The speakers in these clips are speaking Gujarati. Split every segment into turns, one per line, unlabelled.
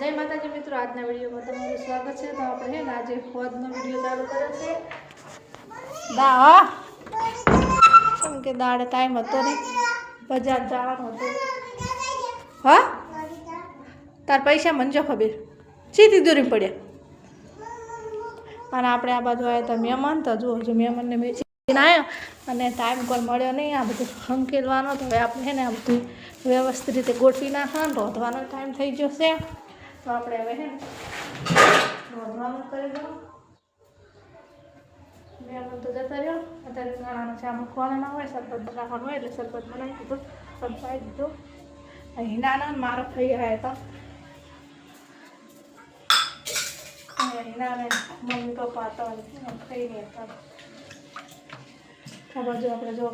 જય માતાજી મિત્રો, આજના વિડીયોમાં તમારું સ્વાગત છે। તો આપણે હે ને આજે ફોજનો વિડીયો ચાલુ કર્યો છે। કેમ કે દાડે ટાઈમ હતો ને, બજાર જવાનું હતું। હા તાર પૈસા મને જો ખબર સીધી દોરી પડ્યા। અને આપણે આ બાજુ આવ્યા હતા મહેમાન, તો જુઓ જો મહેમાનને મેચીને આવ્યા અને ટાઈમ કોઈ મળ્યો નહીં। આ બધું ખંકેલવાનો તો હવે આપણે છે ને આ બધું વ્યવસ્થિત રીતે ગોઠવી નાખવાનું। રોધવાનો ટાઈમ થઈ ગયો છે, તો આપણે હવે છે ને રોધવાનું કરી દઉં। મહેમાન તો જતા રહ્યો, અત્યારે ઉનાળાનો ચા મૂકવાનો ના હોય, શરબત બનાવવાનું હોય એટલે શરબત બનાવી દીધું, પંપાઈ દીધું। અહીં નાના મારો ખાઈ આવ્યા હતા, નાના મમ્મી પપ્પા હતા ખાઈ નહીં હતા। આ બાજુ આપણે જો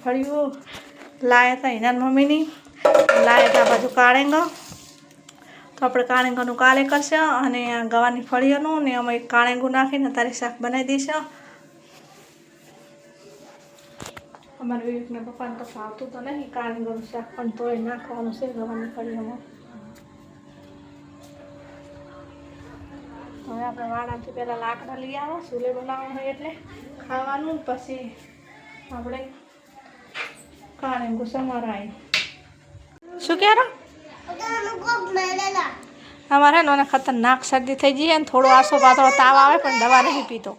ફળીઓ લાયા હતા હિનાન મમ્મીની, લાયા હતા આ બાજુ કાળેંગો, તો આપણે કાળેંગાનું કાલે કરશે અને ગવાની ફળીઓનું ને અમે કાળેંગું નાખીને તારે શાક બનાવી દઈશું। અમારા વિવેકના પપ્પાને તો ભાવતું તો નહીં કાળેંગાનું શાક, પણ તોય નાખવાનું છે ગવાની ફળીઓમાં। તો હવે આપણે વાડાથી પહેલાં લાકડા લઈ આવો, ચૂલે બનાવવાનું હોય એટલે ખાવાનું, પછી આપણે કાળેંગું સમારાય। શું કહેરો અમારે ને ખતરનાક શરદી થઈ ગઈ છે ને થોડો આસો પાતળો તાવ આવે પણ દવા નહીં પીતો।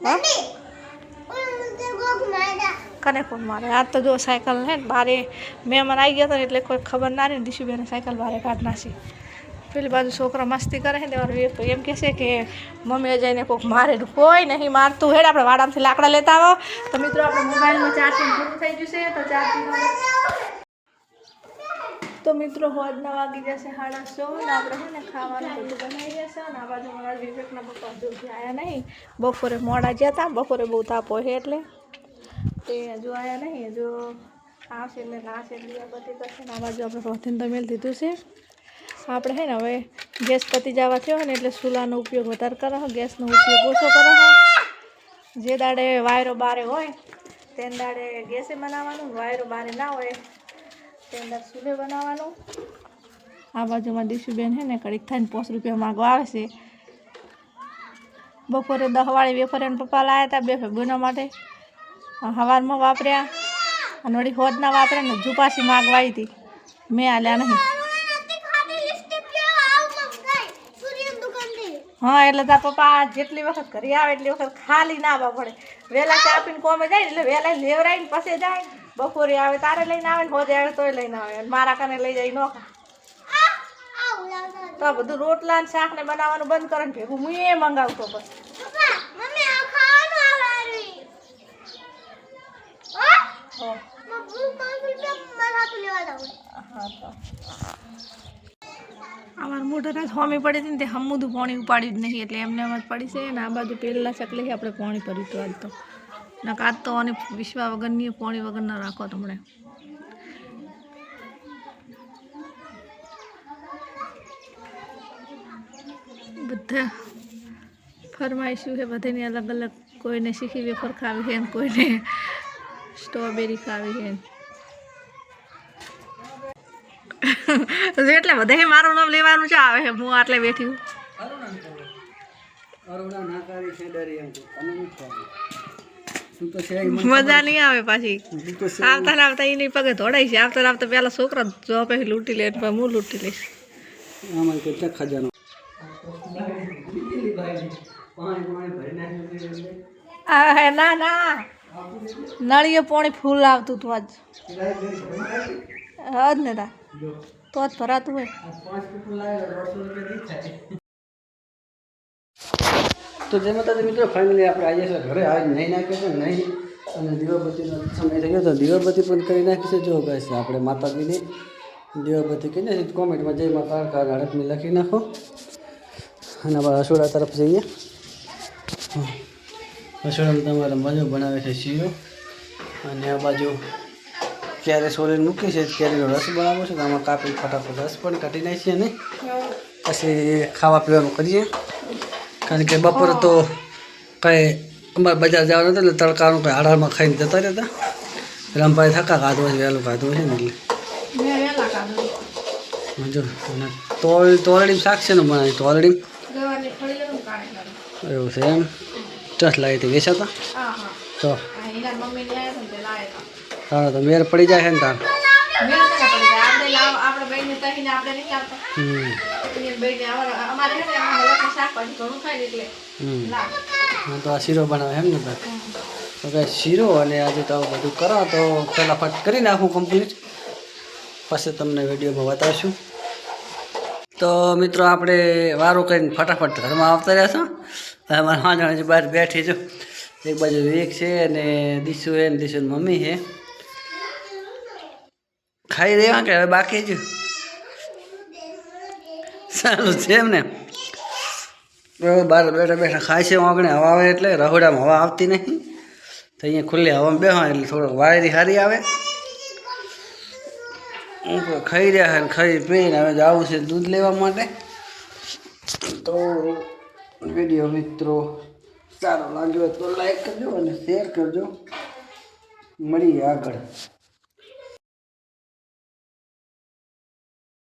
કને કોણ મારે આજ તો જો સાયકલ ને બારે મહેમાન આવી ગયા હતા એટલે કોઈ ખબર ના રહી, દિશુબેને સાયકલ બારે કાઢ નાખી। પેલી બાજુ છોકરા મસ્તી કરે છે, તો એમ કહેશે કે મમ્મીએ જઈને કોઈક મારે, કોઈ નહીં મારતું। હેડ આપણે વાડામાંથી લાકડા લેતા આવો। તો મિત્રો આપણે મોબાઈલમાં ચાર્જિંગ પૂરું થઈ ગયું છે, તો ચાર્જિંગ તો મિત્રો હોજના વાગી જશે 9:30 ને આપણે છે ને ખાવાનું બધું બનાવી દેશે। અને આ બાજુ મારા વિવેકના પપ્પા હજુ આવ્યા નહીં, બપોરે મોડા ગયા હતા, બપોરે બહુ તાપ હોય એટલે તે હજુ આવ્યા નહીં, હજુ આવશે એટલે લાશે એટલે બધી કરશે ને। આ બાજુ આપણે રોધીને તો મેળ દીધું છે। આપણે છે ને હવે ગેસ પતી જવા થયો ને એટલે ચૂલાનો ઉપયોગ વધારે કરો, ગેસનો ઉપયોગ ઓછો કરો। જે દાડે વાયરો બારે હોય તે દાડે ગેસે બનાવવાનું, વાયરો બારે ના હોય તે અંદર ચૂલે બનાવવાનું। આ બાજુમાં દિશુબેન છે ને કડીક થઈને 5 રૂપિયા માગવા આવે છે। બપોરે 10 વાળી વેફર એને પપ્પા લાવ્યા હતા 2 ફેબુના માટે, સવારમાં વાપર્યા અને વળી હોદના વાપર્યા ને હજુ પાછી માગવા આવી હતી, મેં હાલ્યા નહીં। હા એટલે તાર પપ્પા જેટલી વખત ઘરે આવે એટલી વખત ખાલી ના આવવા પડે। વહેલા ચા પીને કોમે જાય એટલે વહેલા લેવરાઈને પછી જાય, બપોરે આવે તારે લઈને આવે ને હોજે આવે તોય લઈને આવે, મારા કાને લઈ જાય ન ખા। તો આ બધું રોટલા ને શાક ને બનાવવાનું બંધ કરે ને ભેગું હું એ મંગાવતો બસ। અમારે મોઢા હોમી પડી હતી ને તે હમુદું પાણી ઉપાડ્યું જ નહીં એટલે એમને એમ જ પડી છે ને। આ બાજુ પહેલાં ચકલી આપણે પાણી ભર્યું હતું આજ તો, ના કાચ તો અને વિશ્વા વગરની પાણી વગર ના રાખો તમને। બધા ફરમાઈશું છે બધાની અલગ અલગ, કોઈને શીખી વેફર ખાવી છે ને કોઈને સ્ટ્રોબેરી ખાવી છે। એટલે બધા મારું નામ લેવાનું છે આવે છે, હું આટલે બેઠી હું। મજા નહીં આવે પાછી આવતા આવતા એની પગે ધોડાઈ છે, આવતા આવતા પેલા છોકરા જો પછી લૂંટી લે હું લૂંટી લઈશ। ના ના નળીએ પાણી ફૂલ આવતું હતું આજ હજ ને તા તો જ ભરાતું હોય।
તો જય માતાજી મિત્રો, ફાઇનલી આપણે આજે છે ઘરે આજ નહીં નાખ્યો છે નહીં, અને દીવાબત્તીનો સમય થઈ ગયો તો દીવાબત્તી પણ કરી નાખી છે। જો ગાઈસ આપણે માતાજીની દીવાબત્તી કરી નાખી, કોમેન્ટમાં જય માતા હડકની લખી નાખો અને આપણે રસોડા તરફ જઈએ। રસોડામાં તમારે મજો બનાવે છે શીરો, અને આ બાજુ કેરી સોલીને મૂકી છે, કેરીનો રસ બનાવો છે, તો આમાં કાપી ફટાફટ રસ પણ કાઢી નાખીએ ને પછી ખાવા પીવાનું કરીએ। કારણ કે બપોરે તો કાંઈ અમારે બજાર જવાનું હતું એટલે તડકાનું કંઈ હાડામાં ખાઈને જતા રહેતા, રામભાઈ થકા ખાધું હોય વહેલું ખાધું હોય ને એટલે જો તોરડી શાક છે ને બનાવી તોરડી
ગવારની ફળી લેવું કાઢી
એવું છે એમ ચસ લાવી હતી વેચાતા
હા હા
તો
એના મમ્મીને આવ્યા હતા તે લાવ્યા
હા તો મેર પડી જાય છે ને તાર
આપણે બેને કહીને આપણે નહીં આવતા બેને અમારે છે ને શાકભાજી ઘણું ખાય ને એટલે
હા તો આ શીરો બનાવે એમ ને તાર તો કે શીરો અને આજે તો બધું કરો તો ફટાફટ કરી નાખું કમ્પ્લીટ પછી તમને વિડીયોમાં બતાવશું તો મિત્રો આપણે વારો કરીને ફટાફટ ઘરમાં આવતા રહ્યા છો અમારે 5 જણા બહાર બેઠી છો એક બાજુ વિવેક છે અને દીશુ છે ને દીશુની મમ્મી છે ખાઈ રહ્યા કે હવે બાકી જ સારું છે એમ ને બહાર બેઠા બેઠા ખાય છે વાગણે હવા આવે એટલે રહોડામાં હવા આવતી નહીં તો અહીંયા ખુલ્લી હવામાં બેહવા એટલે થોડોક વાયરી સારી આવે ખાઈ રહ્યા છે ખાઈ પીને હવે જવું છે દૂધ લેવા માટે તો વિડીયો મિત્રો સારો લાગ્યો તો લાઈક કરજો અને શેર કરજો મળીએ આગળ